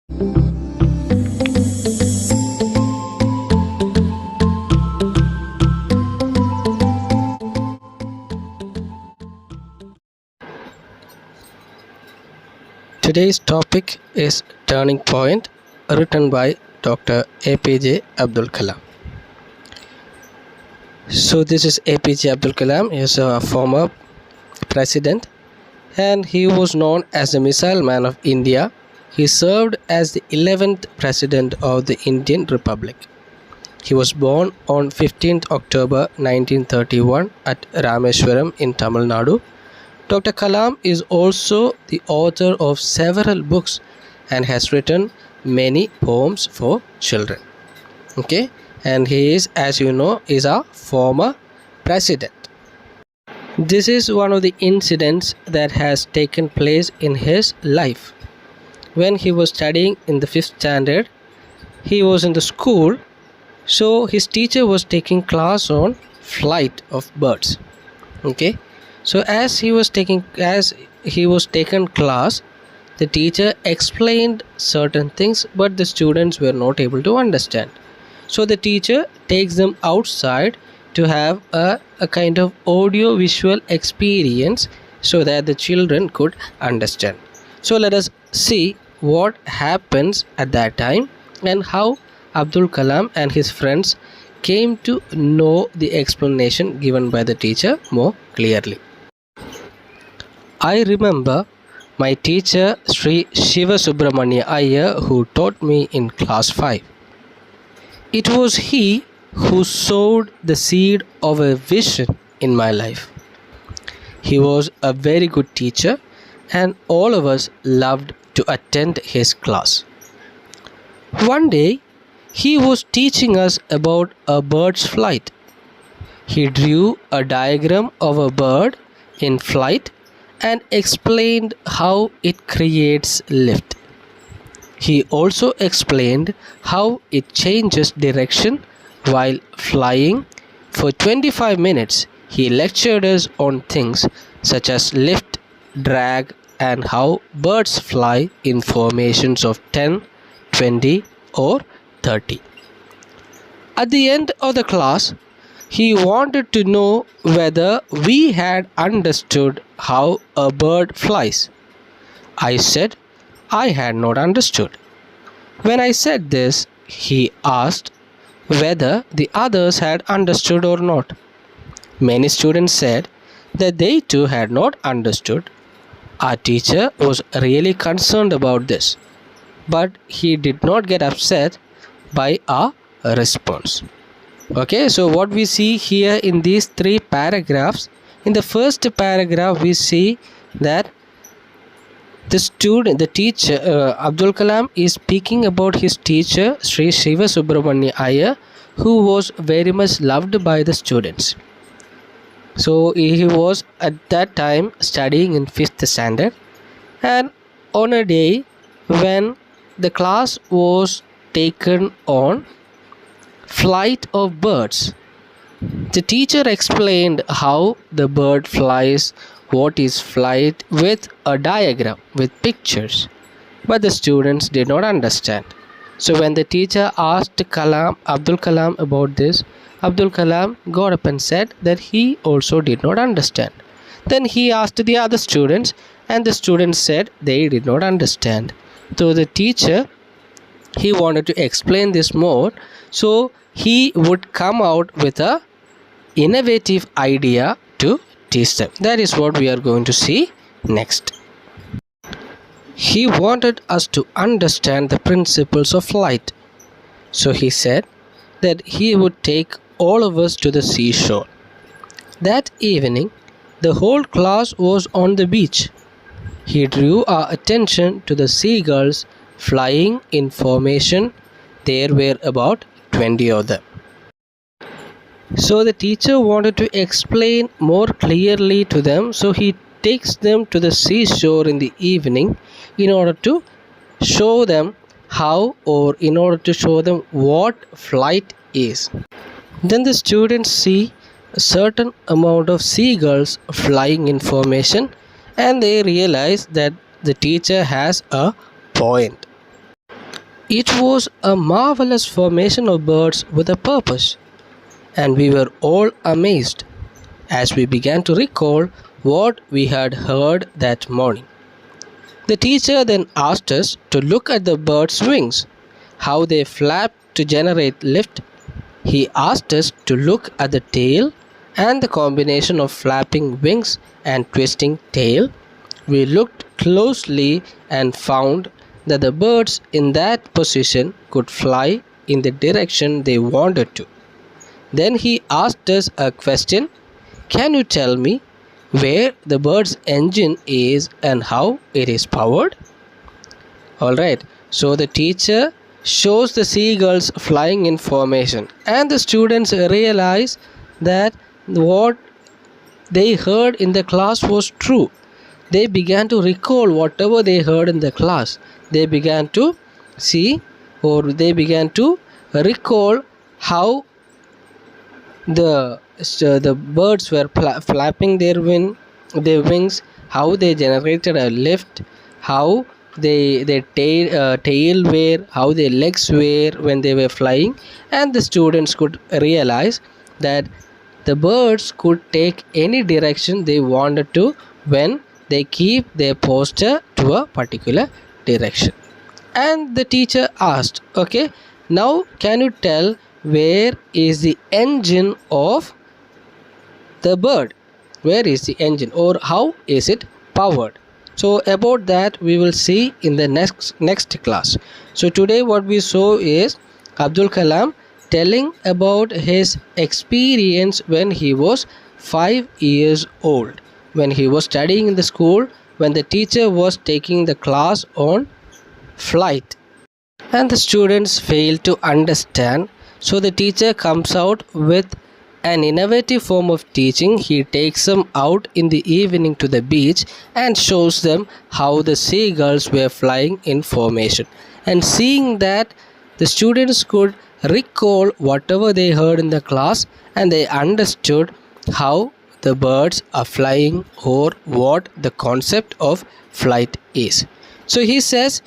Today's topic is Turning Point, written by Dr. APJ Abdul Kalam. So this is APJ Abdul Kalam. He is a former president and he was known as the Missile Man of India. He served as the 11th President of the Indian Republic. He was born on 15th October 1931 at Rameswaram in Tamil Nadu. Dr. Kalam is also the author of several books and has written many poems for children. Okay, and he is, as you know, is a former president. This is one of the incidents that has taken place in his life. When he was studying in the 5th standard, he was in the school, so his teacher was taking class on flight of birds. Okay, so as he was taken class, the teacher explained certain things, but the students were not able to understand. So the teacher takes them outside to have a kind of audio visual experience so that the children could understand. So let us see what happens at that time and how Abdul Kalam and his friends came to know the explanation given by the teacher more clearly. I remember my teacher Sri Shiva Subramanya Iyer, who taught me in class 5. It was he who sowed the seed of a vision in my life. He was a very good teacher and all of us loved to attend his class. One day, he was teaching us about a bird's flight. He drew a diagram of a bird in flight and explained how it creates lift. He also explained how it changes direction while flying. For 25 minutes, he lectured us on things such as lift, drag, and how birds fly in formations of 10, 20, or 30. At the end of the class, he wanted to know whether we had understood how a bird flies. I said I had not understood. When I said this, he asked whether the others had understood or not. Many students said that they too had not understood. Our teacher was really concerned about this, but he did not get upset by our response. Okay, so what we see here in these 3 paragraphs, in the first paragraph we see that the teacher Abdul Kalam is speaking about his teacher Sri Shiva Subramanya Iyer, who was very much loved by the students. So he was at that time studying in 5th standard, and on a day when the class was taken on flight of birds, the teacher explained how the bird flies, what is flight, with a diagram, with pictures, but the students did not understand. So when the teacher asked Abdul Kalam about this, Abdul Kalam got up and said that he also did not understand. Then he asked the other students, and the students said they did not understand. So the teacher, he wanted to explain this more, so he would come out with a innovative idea to teach them. That is what we are going to see next. He wanted us to understand the principles of flight. So he said that he would take all of us to the seashore. That evening, the whole class was on the beach. He drew our attention to the seagulls flying in formation. There were about 20 of them. So the teacher wanted to explain more clearly to them, so he takes them to the seashore in the evening in order to show them how, or in order to show them what flight is. Then the students see a certain amount of seagulls flying in formation, and they realize that the teacher has a point. It was a marvelous formation of birds with a purpose, and we were all amazed as we began to recall what we had heard that morning. The teacher then asked us to look at the bird's wings, how they flap to generate lift. He asked us to look at the tail and the combination of flapping wings and twisting tail. We looked closely and found that the birds in that position could fly in the direction they wanted to. Then he asked us a question. Can you tell me where the bird's engine is and how it is powered? Alright, so the teacher shows the seagulls flying in formation, and the students realize that what they heard in the class was true. They began to recall whatever they heard in the class. They began to see, or they began to recall how the birds were flapping their wings, how they generated a lift, how their tail were, how their legs were when they were flying, and the students could realize that the birds could take any direction they wanted to when they keep their posture to a particular direction. And the teacher asked, okay, now can you tell where is the engine of the bird? Where is the engine, or how is it powered? So about that we will see in the next class. So today what we saw is Abdul Kalam telling about his experience when he was 5 years old, when he was studying in the school, when the teacher was taking the class on flight and the students fail to understand. So the teacher comes out with an innovative form of teaching. He takes them out in the evening to the beach and shows them how the seagulls were flying in formation. And seeing that, the students could recall whatever they heard in the class, and they understood how the birds are flying or what the concept of flight is. So he says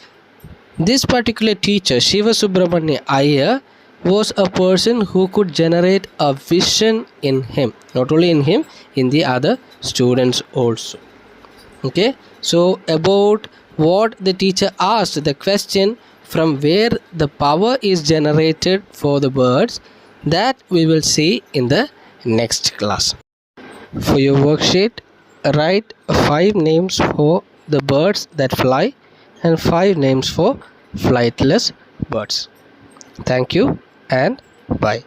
this particular teacher, Shiva Subramanya Iyer, was a person who could generate a vision in him, not only in him, in the other students also. Okay, so about what the teacher asked, the question from where the power is generated for the birds, that we will see in the next class. For your worksheet, write 5 names for the birds that fly and 5 names for flightless birds. Thank you and bye.